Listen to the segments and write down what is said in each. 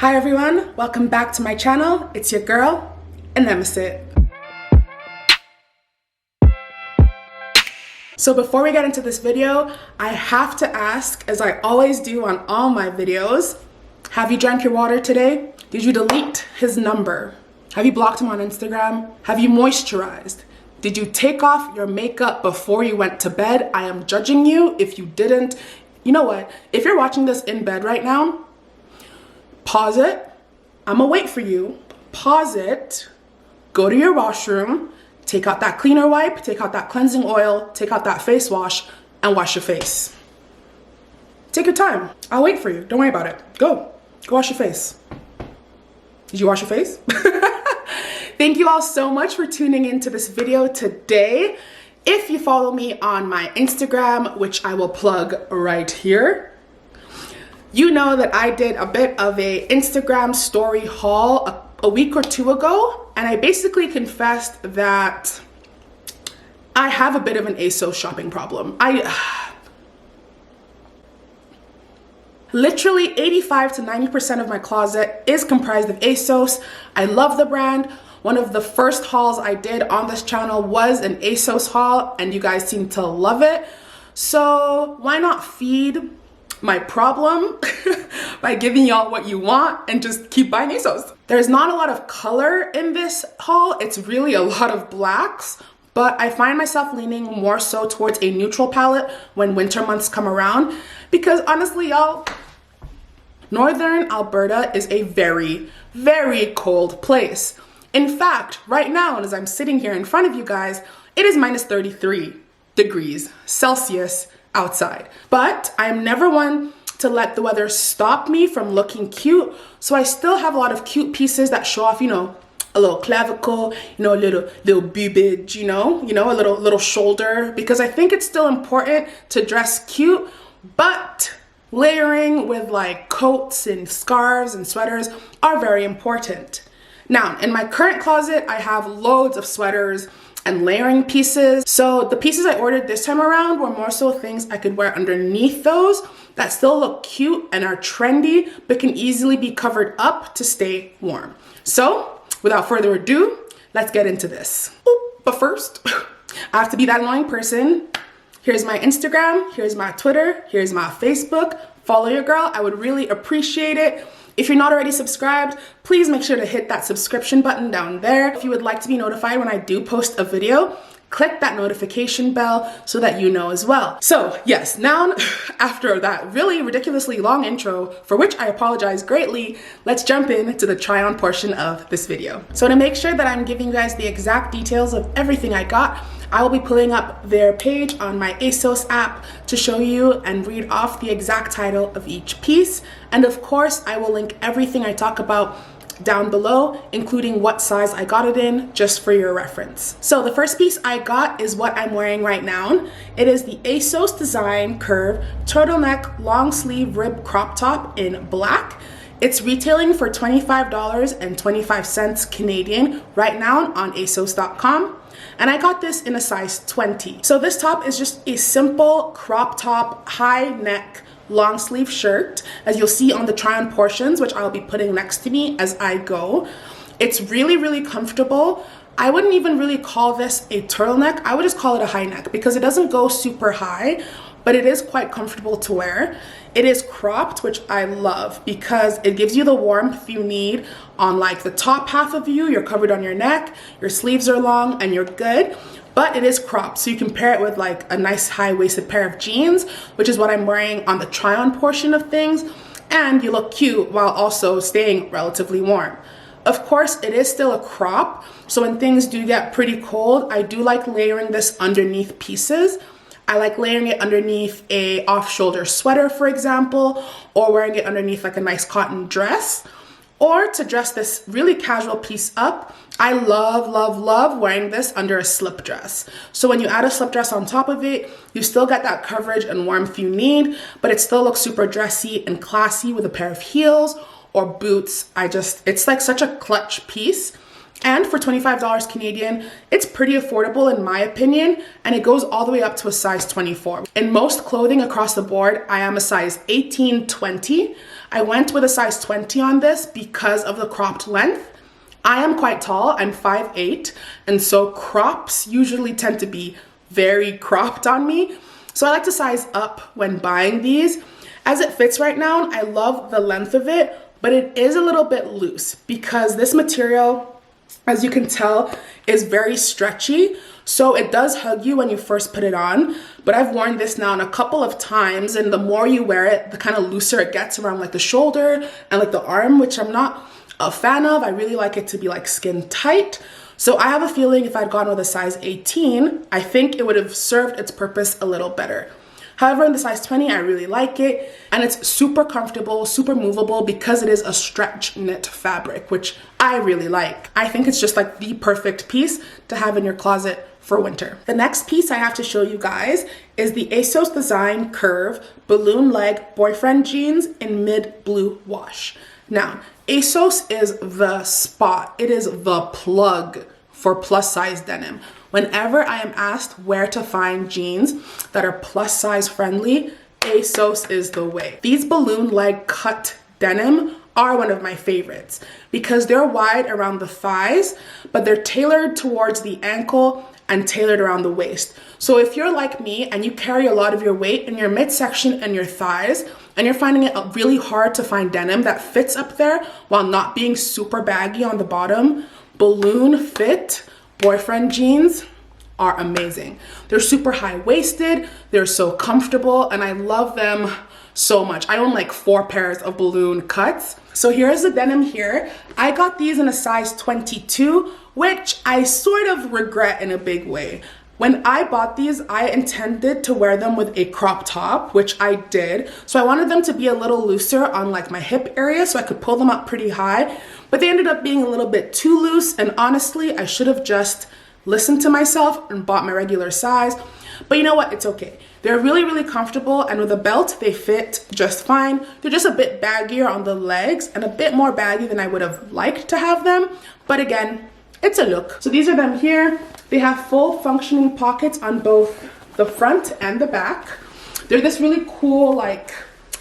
Hi everyone, welcome back to my channel. It's your girl, Nemesis. So before we get into this video, I have to ask, as I always do on all my videos, have you drank your water today? Did you delete his number? Have you blocked him on Instagram? Have you moisturized? Did you take off your makeup before you went to bed? I am judging you if you didn't. You know what? If you're watching this in bed right now, pause it. I'm gonna wait for you. Pause it. Go to your washroom. Take out that cleaner wipe. Take out that cleansing oil. Take out that face wash and wash your face. Take your time. I'll wait for you. Don't worry about it. Go. Go wash your face. Did you wash your face? Thank you all so much for tuning into this video today. If you follow me on my Instagram, which I will plug right here, you know that I did a bit of a Instagram story haul a week or two ago, and I basically confessed that I have a bit of an ASOS shopping problem. Literally 85 to 90% of my closet is comprised of ASOS. I love the brand. One of the first hauls I did on this channel was an ASOS haul, and you guys seem to love it. So why not feed my problem by giving y'all what you want and just keep buying ASOS. There's not a lot of color in this haul. It's really a lot of blacks, but I find myself leaning more so towards a neutral palette when winter months come around, because honestly, y'all, Northern Alberta is a very, very cold place. In fact, right now, and as I'm sitting here in front of you guys, it is minus 33 degrees Celsius outside. But I'm never one to let the weather stop me from looking cute. So I still have a lot of cute pieces that show off, you know, a little clavicle, you know, a little boobage, you know, a little shoulder, because I think it's still important to dress cute, but layering with like coats and scarves and sweaters are very important. Now, in my current closet, I have loads of sweaters and layering pieces. So the pieces I ordered this time around were more so things I could wear underneath those that still look cute and are trendy, but can easily be covered up to stay warm. So without further ado, let's get into this. But first, I have to be that annoying person. Here's my Instagram, here's my Twitter, here's my Facebook. Follow your girl, I would really appreciate it. If you're not already subscribed, please make sure to hit that subscription button down there. If you would like to be notified when I do post a video, click that notification bell so that you know as well. So yes, now after that really ridiculously long intro, for which I apologize greatly, let's jump into the try on portion of this video. So to make sure that I'm giving you guys the exact details of everything I got, I will be pulling up their page on my ASOS app to show you and read off the exact title of each piece. And of course, I will link everything I talk about down below, including what size I got it in, just for your reference. So the first piece I got is what I'm wearing right now. It is the ASOS Design Curve Turtleneck Long Sleeve Rib Crop Top in black. It's retailing for $25.25 Canadian right now on ASOS.com. And I got this in a size 20. So this top is just a simple crop top, high neck, long sleeve shirt, as you'll see on the try on portions, which I'll be putting next to me as I go. It's really, really comfortable. I wouldn't even really call this a turtleneck. I would just call it a high neck because it doesn't go super high, but it is quite comfortable to wear. It is cropped, which I love because it gives you the warmth you need on like the top half of you. You're covered on your neck, your sleeves are long, and you're good. But it is cropped, so you can pair it with like a nice high-waisted pair of jeans, which is what I'm wearing on the try-on portion of things, and you look cute while also staying relatively warm. Of course, it is still a crop, so when things do get pretty cold, I do like layering this underneath pieces. I like layering it underneath a off-shoulder sweater, for example, or wearing it underneath like a nice cotton dress. Or to dress this really casual piece up, I love, love, love wearing this under a slip dress. So when you add a slip dress on top of it, you still get that coverage and warmth you need, but it still looks super dressy and classy with a pair of heels or boots. It's like such a clutch piece. And for $25 Canadian, it's pretty affordable in my opinion, and it goes all the way up to a size 24. In most clothing across the board, I am a size 18-20. I went with a size 20 on this because of the cropped length. I am quite tall, I'm 5'8", and so crops usually tend to be very cropped on me. So I like to size up when buying these. As it fits right now, I love the length of it, but it is a little bit loose because this material, as you can tell, is very stretchy. So it does hug you when you first put it on, but I've worn this now a couple of times, and the more you wear it, the kind of looser it gets around like the shoulder and like the arm, which I'm not a fan of. I really like it to be like skin tight. So I have a feeling if I'd gone with a size 18, I think it would have served its purpose a little better. However, in the size 20, I really like it, and it's super comfortable, super movable because it is a stretch knit fabric, which I really like. I think it's just like the perfect piece to have in your closet for winter. The next piece I have to show you guys is the ASOS Design Curve Balloon Leg Boyfriend Jeans in Mid Blue Wash. Now, ASOS is the spot. It is the plug for plus size denim. Whenever I am asked where to find jeans that are plus size friendly, ASOS is the way. These balloon leg cut denim are one of my favorites because they're wide around the thighs, but they're tailored towards the ankle and tailored around the waist. So if you're like me and you carry a lot of your weight in your midsection and your thighs, and you're finding it really hard to find denim that fits up there while not being super baggy on the bottom, balloon fit boyfriend jeans are amazing. They're super high-waisted, they're so comfortable, and I love them so much. I own like 4 pairs of balloon cuts. So here's the denim here. I got these in a size 22, which I sort of regret in a big way. When I bought these, I intended to wear them with a crop top, which I did. So I wanted them to be a little looser on like my hip area so I could pull them up pretty high, but they ended up being a little bit too loose, and honestly, I should have just listened to myself and bought my regular size. But you know what? It's okay. They're really, really comfortable, and with a belt, they fit just fine. They're just a bit baggier on the legs and a bit more baggy than I would have liked to have them. But again, it's a look. So these are them here. They have full functioning pockets on both the front and the back. They're this really cool, like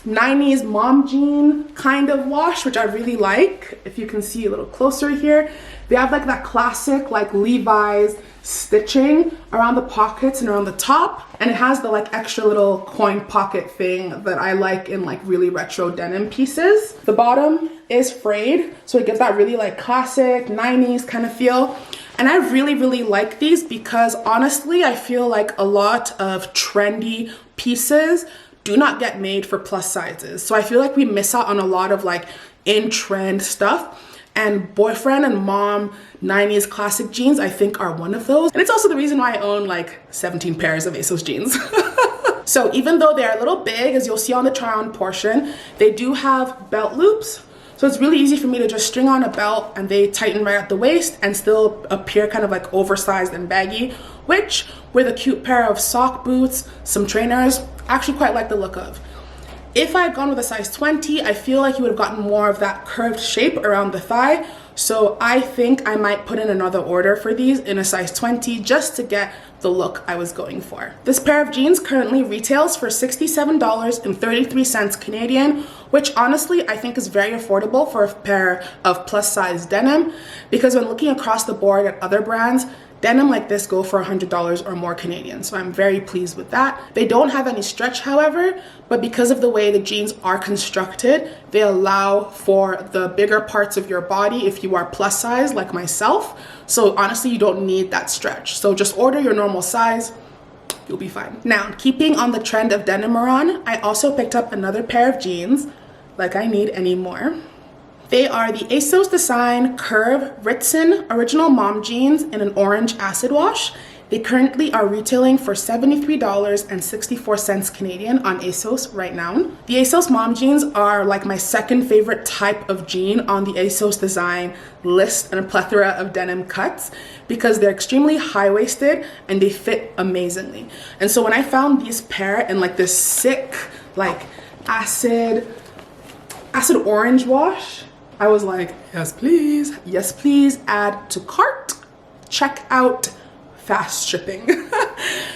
90s mom jean kind of wash, which I really like. If you can see a little closer here, they have like that classic like Levi's stitching around the pockets and around the top, and it has the like extra little coin pocket thing that I like in like really retro denim pieces. The bottom is frayed, so it gives that really like classic 90s kind of feel. And I really, really like these because honestly, I feel like a lot of trendy pieces do not get made for plus sizes. So I feel like we miss out on a lot of like in trend stuff. And boyfriend and mom 90s classic jeans, I think, are one of those. And it's also the reason why I own like 17 pairs of ASOS jeans. So even though they're a little big, as you'll see on the try on portion, they do have belt loops. So it's really easy for me to just string on a belt and they tighten right at the waist and still appear kind of like oversized and baggy, which with a cute pair of sock boots, some trainers, I actually quite like the look of. If I had gone with a size 20, I feel like you would have gotten more of that curved shape around the thigh. So I think I might put in another order for these in a size 20 just to get the look I was going for. This pair of jeans currently retails for $67.33 Canadian, which honestly I think is very affordable for a pair of plus size denim, because when looking across the board at other brands, denim like this go for $100 or more Canadian, so I'm very pleased with that. They don't have any stretch, however, but because of the way the jeans are constructed, they allow for the bigger parts of your body if you are plus size like myself. So honestly, you don't need that stretch. So just order your normal size, you'll be fine. Now, keeping on the trend of denim on, I also picked up another pair of jeans, like I need any more. They are the ASOS Design Curve Ritson Original Mom Jeans in an orange acid wash. They currently are retailing for $73.64 Canadian on ASOS right now. The ASOS Mom Jeans are like my second favorite type of jean on the ASOS Design list and a plethora of denim cuts because they're extremely high-waisted and they fit amazingly. And so when I found these pair in like this sick like acid orange wash, I was like, yes please, add to cart, check out, fast shipping.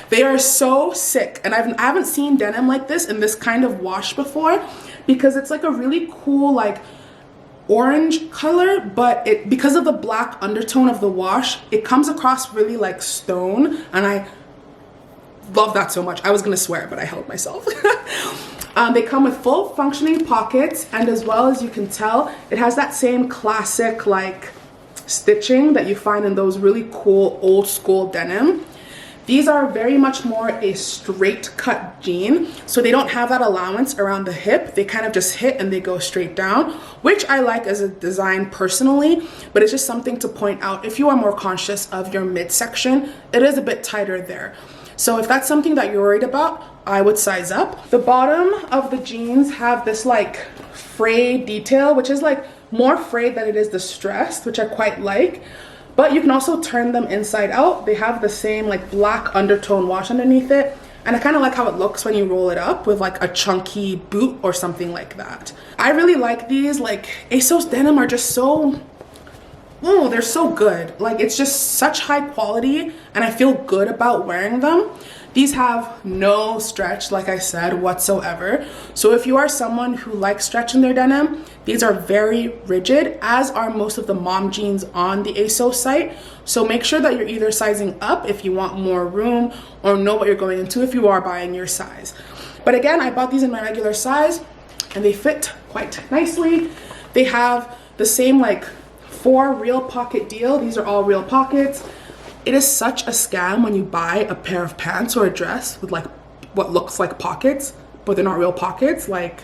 They are so sick, and I haven't seen denim like this in this kind of wash before. because it's like a really cool like orange color, but because of the black undertone of the wash, it comes across really like stone, and I love that so much. I was gonna swear, but I held myself. They come with full functioning pockets, and as well as you can tell, it has that same classic like stitching that you find in those really cool old school denim. These are very much more a straight cut jean, so they don't have that allowance around the hip. They kind of just hit and they go straight down, which I like as a design personally, but it's just something to point out if you are more conscious of your midsection. It is a bit tighter there. So if that's something that you're worried about, I would size up. The bottom of the jeans have this like frayed detail, which is like more frayed than it is distressed, which I quite like. But you can also turn them inside out. They have the same like black undertone wash underneath it. And I kind of like how it looks when you roll it up with like a chunky boot or something like that. I really like these. Like ASOS denim are just so, oh, they're so good. Like it's just such high quality and I feel good about wearing them. These have no stretch, like I said, whatsoever. So if you are someone who likes stretch in their denim, these are very rigid, as are most of the mom jeans on the ASOS site. So make sure that you're either sizing up if you want more room, or know what you're going into if you are buying your size. But again, I bought these in my regular size and they fit quite nicely. They have the same like 4 real pocket deal. These are all real pockets. It is such a scam when you buy a pair of pants or a dress with like what looks like pockets, but they're not real pockets. Like,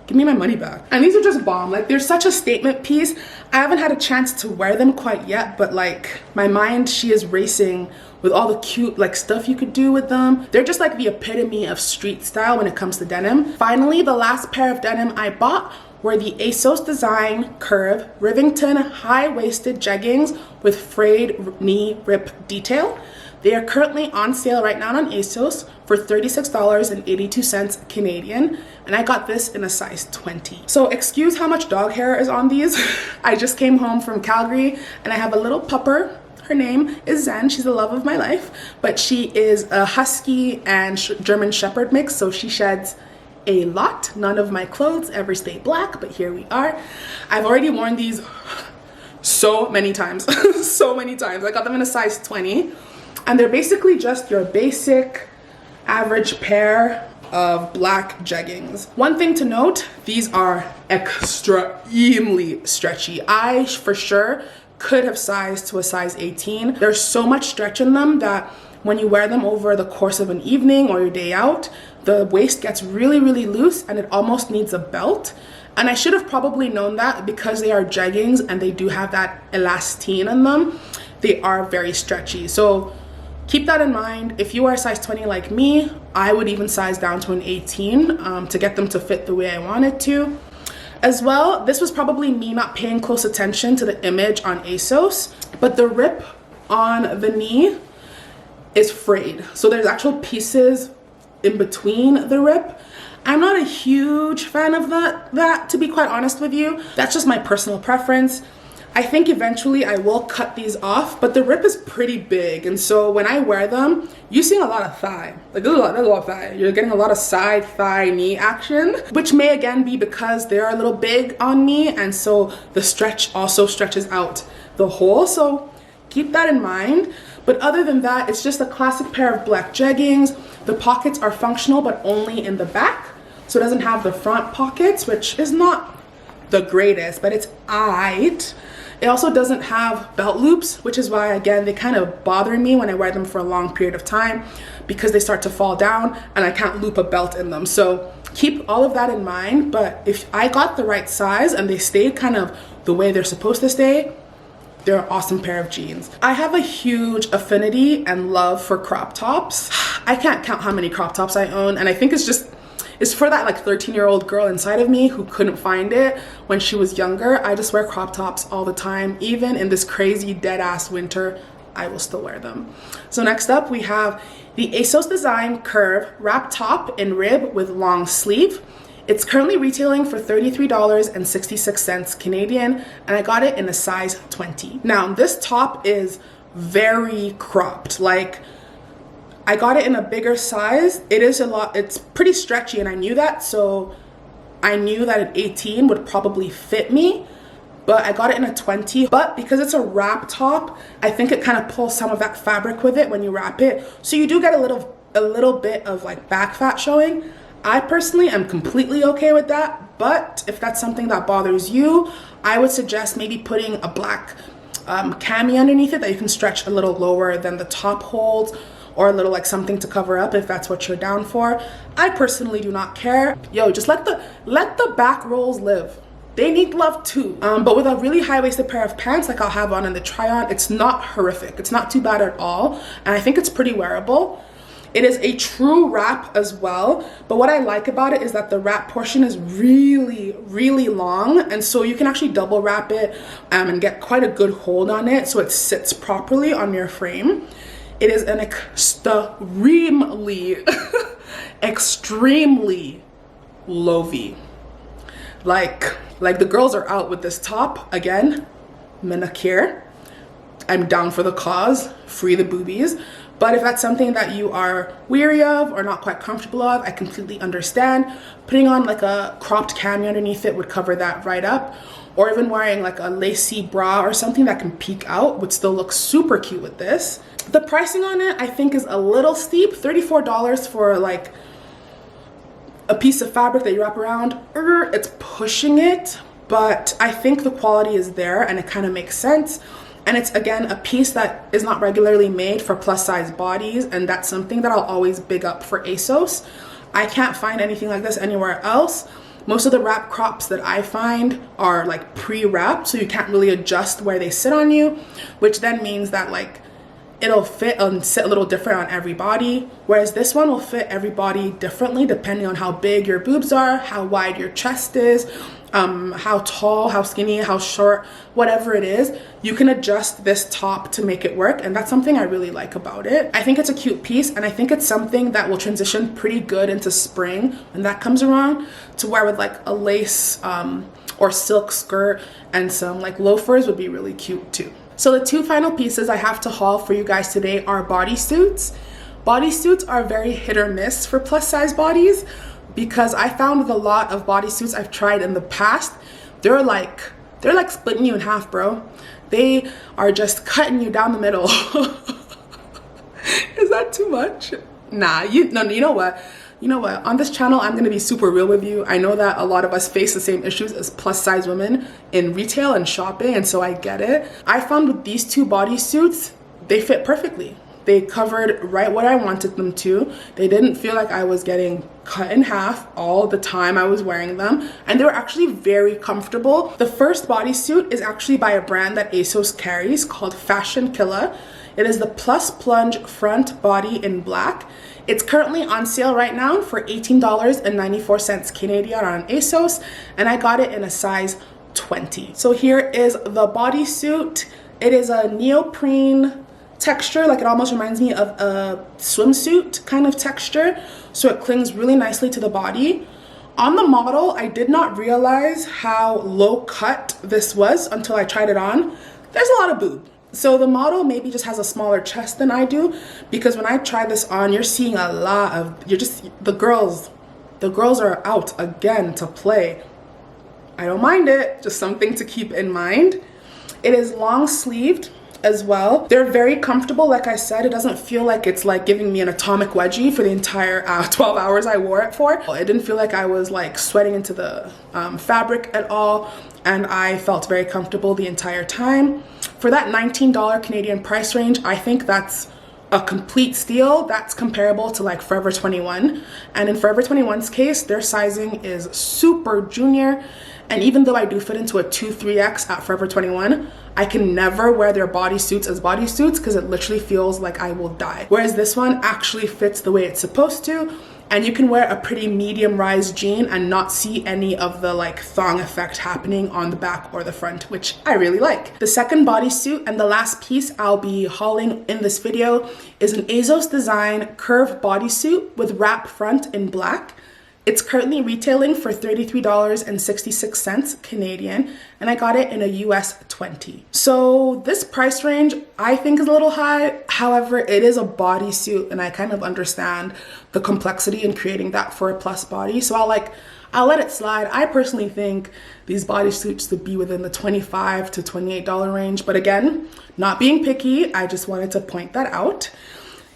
give me my money back. And these are just bomb. Like, they're such a statement piece. I haven't had a chance to wear them quite yet, but like my mind, she is racing with all the cute like stuff you could do with them. They're just like the epitome of street style when it comes to denim. Finally, the last pair of denim I bought were the ASOS Design Curve Rivington high-waisted jeggings with frayed knee rip detail. They are currently on sale right now on ASOS for $36.82 Canadian, and I got this in a size 20. So excuse how much dog hair is on these. I just came home from Calgary and I have a little pupper. Her name is Zen. She's the love of my life, but she is a husky and German shepherd mix, so she sheds a lot. None of my clothes ever stay black, but here we are. I've already worn these so many times. So many times. I got them in a size 20, and they're basically just your basic average pair of black jeggings. One thing to note, these are extremely stretchy. I for sure could have sized to a size 18. There's so much stretch in them that when you wear them over the course of an evening or your day out, the waist gets really, really loose and it almost needs a belt. And I should have probably known that because they are jeggings and they do have that elastine in them. They are very stretchy. So keep that in mind. If you are a size 20 like me, I would even size down to an 18 to get them to fit the way I wanted to. As well, this was probably me not paying close attention to the image on ASOS, but the rip on the knee is frayed. So there's actual pieces in between the rip. I'm not a huge fan of that, to be quite honest with you. That's just my personal preference. I think eventually I will cut these off, but the rip is pretty big, and so when I wear them, you're seeing a lot of thigh. Like there's a lot of thigh. You're getting a lot of side thigh knee action, which may again be because they're a little big on me, and so the stretch also stretches out the hole. So keep that in mind. But other than that, it's just a classic pair of black jeggings. The pockets are functional, but only in the back. So it doesn't have the front pockets, which is not the greatest, but it's aight. It also doesn't have belt loops, which is why, again, they kind of bother me when I wear them for a long period of time because they start to fall down and I can't loop a belt in them. So keep all of that in mind. But if I got the right size and they stayed kind of the way they're supposed to stay, they're an awesome pair of jeans. I have a huge affinity and love for crop tops. I can't count how many crop tops I own, and I think it's for that like 13-year-old girl inside of me who couldn't find it when she was younger. I just wear crop tops all the time. Even in this crazy dead ass winter, I will still wear them. So next up we have the ASOS Design Curve Wrap Top in Rib with long sleeve. It's currently retailing for $33.66 Canadian, and I got it in a size 20. Now this top is very cropped. Like, I got it in a bigger size. It is a lot, it's pretty stretchy, and I knew that, so I knew that an 18 would probably fit me, but I got it in a 20. But because it's a wrap top, I think it kind of pulls some of that fabric with it when you wrap it. So you do get a little bit of like back fat showing. I personally am completely okay with that, but if that's something that bothers you, I would suggest maybe putting a black cami underneath it that you can stretch a little lower than the top holds, or a little like something to cover up if that's what you're down for. I personally do not care. Yo, just let the back rolls live. They need love too. But with a really high-waisted pair of pants like I'll have on in the try-on, it's not horrific. It's not too bad at all. And I think it's pretty wearable. It is a true wrap as well, but what I like about it is that the wrap portion is really, really long, and so you can actually double wrap it and get quite a good hold on it so it sits properly on your frame. It is an extremely low-V. Like the girls are out with this top. Again, manicure. I'm down for the cause, free the boobies. But if that's something that you are weary of or not quite comfortable of, I completely understand. Putting on like a cropped cami underneath it would cover that right up. Or even wearing like a lacy bra or something that can peek out would still look super cute with this. The pricing on it I think is a little steep. $34 for like a piece of fabric that you wrap around. It's pushing it, but I think the quality is there and it kind of makes sense. And it's, again, a piece that is not regularly made for plus size bodies, and that's something that I'll always big up for ASOS. I can't find anything like this anywhere else. Most of the wrap crops that I find are like pre-wrapped, so you can't really adjust where they sit on you, which then means that like it'll fit and sit a little different on every body, whereas this one will fit every body differently depending on how big your boobs are, how wide your chest is, how tall, how skinny, how short, whatever it is. You can adjust this top to make it work, and that's something I really like about it. I think it's a cute piece, and I think it's something that will transition pretty good into spring when that comes around, to wear with like a lace or silk skirt and some like loafers would be really cute too. So the two final pieces I have to haul for you guys today are bodysuits. Bodysuits are very hit or miss for plus size bodies, because I found with a lot of bodysuits I've tried in the past, they're like splitting you in half, bro. They are just cutting you down the middle. Is that too much? Nah, you know what? On this channel, I'm gonna be super real with you. I know that a lot of us face the same issues as plus size women in retail and shopping, and so I get it. I found with these two bodysuits, they fit perfectly. They covered right what I wanted them to. They didn't feel like I was getting cut in half all the time I was wearing them, and they were actually very comfortable. The first bodysuit is actually by a brand that ASOS carries called Fashion Killa. It is the Plus Plunge front body in black. It's currently on sale right now for $18.94 Canadian on ASOS, and I got it in a size 20. So here is the bodysuit. It is a neoprene texture, like it almost reminds me of a swimsuit kind of texture, so it clings really nicely to the body. On the model, I did not realize how low cut this was until I tried it on. There's a lot of boob. So the model maybe just has a smaller chest than I do, because when I try this on, you're seeing a lot of, the girls are out again to play. I don't mind it, just something to keep in mind. It is long sleeved as well. They're very comfortable. Like I said, it doesn't feel like it's like giving me an atomic wedgie for the entire 12 hours I wore it for. It didn't feel like I was like sweating into the fabric at all, and I felt very comfortable the entire time. For that $19 Canadian price range, I think that's a complete steal. That's comparable to like Forever 21, and in Forever 21's case, their sizing is super junior. And even though I do fit into a 2-3X at Forever 21, I can never wear their bodysuits as bodysuits because it literally feels like I will die. Whereas this one actually fits the way it's supposed to, and you can wear a pretty medium rise jean and not see any of the like thong effect happening on the back or the front, which I really like. The second bodysuit and the last piece I'll be hauling in this video is an ASOS Design Curve bodysuit with wrap front in black. It's currently retailing for $33.66 Canadian, and I got it in a US 20. So this price range I think is a little high. However, it is a bodysuit, and I kind of understand the complexity in creating that for a plus body. So I'll let it slide. I personally think these bodysuits would be within the $25 to $28 range. But again, not being picky, I just wanted to point that out.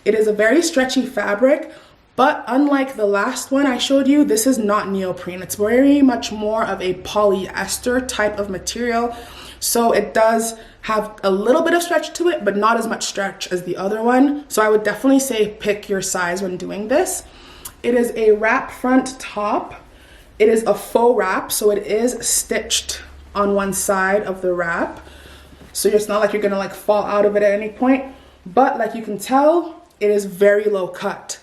It is a very stretchy fabric, but unlike the last one I showed you, this is not neoprene. It's very much more of a polyester type of material. So it does have a little bit of stretch to it, but not as much stretch as the other one. So I would definitely say pick your size when doing this. It is a wrap front top. It is a faux wrap, so it is stitched on one side of the wrap. So it's not like you're gonna like fall out of it at any point, but like you can tell, it is very low cut.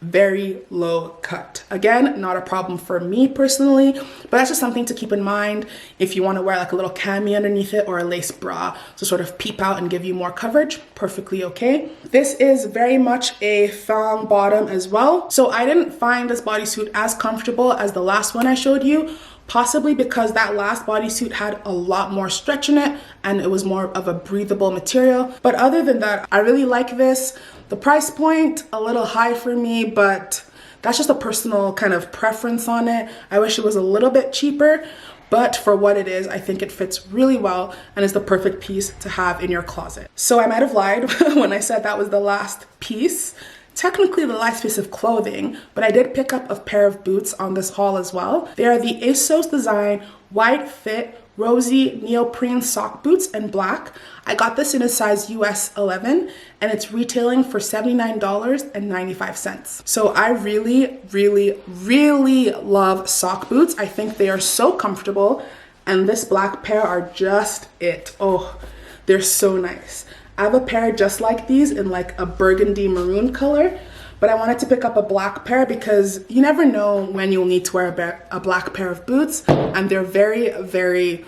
Very low cut. Again, not a problem for me personally, but that's just something to keep in mind if you want to wear like a little cami underneath it or a lace bra to sort of peep out and give you more coverage. Perfectly okay. This is very much a thong bottom as well. So I didn't find this bodysuit as comfortable as the last one I showed you, possibly because that last bodysuit had a lot more stretch in it and it was more of a breathable material. But other than that, I really like this. The price point, a little high for me, but that's just a personal kind of preference on it. I wish it was a little bit cheaper, but for what it is, I think it fits really well and is the perfect piece to have in your closet. So I might have lied when I said that was the last piece. Technically the last piece of clothing, but I did pick up a pair of boots on this haul as well. They are the ASOS Design Wide Fit Rosie neoprene sock boots in black. I got this in a size US 11 and it's retailing for $79.95. So I really, really, really love sock boots. I think they are so comfortable and this black pair are just it. Oh, they're so nice. I have a pair just like these in like a burgundy maroon color, but I wanted to pick up a black pair because you never know when you'll need to wear a black pair of boots, and they're very, very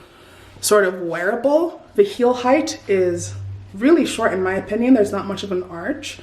sort of wearable. The heel height is really short in my opinion. There's not much of an arch,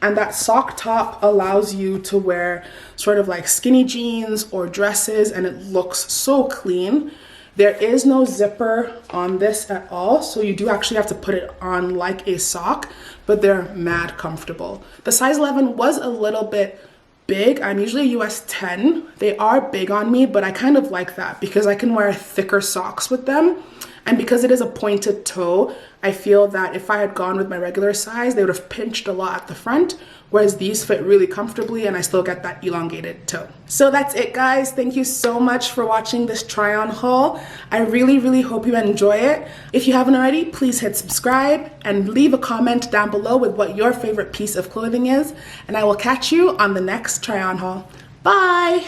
and that sock top allows you to wear sort of like skinny jeans or dresses, and it looks so clean. There is no zipper on this at all, so you do actually have to put it on like a sock, but they're mad comfortable. The size 11 was a little bit big. I'm usually a US 10. They are big on me, but I kind of like that because I can wear thicker socks with them. And because it is a pointed toe, I feel that if I had gone with my regular size, they would have pinched a lot at the front, whereas these fit really comfortably and I still get that elongated toe. So that's it, guys. Thank you so much for watching this try on haul. I really, really hope you enjoy it. If you haven't already, please hit subscribe and leave a comment down below with what your favorite piece of clothing is, and I will catch you on the next try on haul. Bye!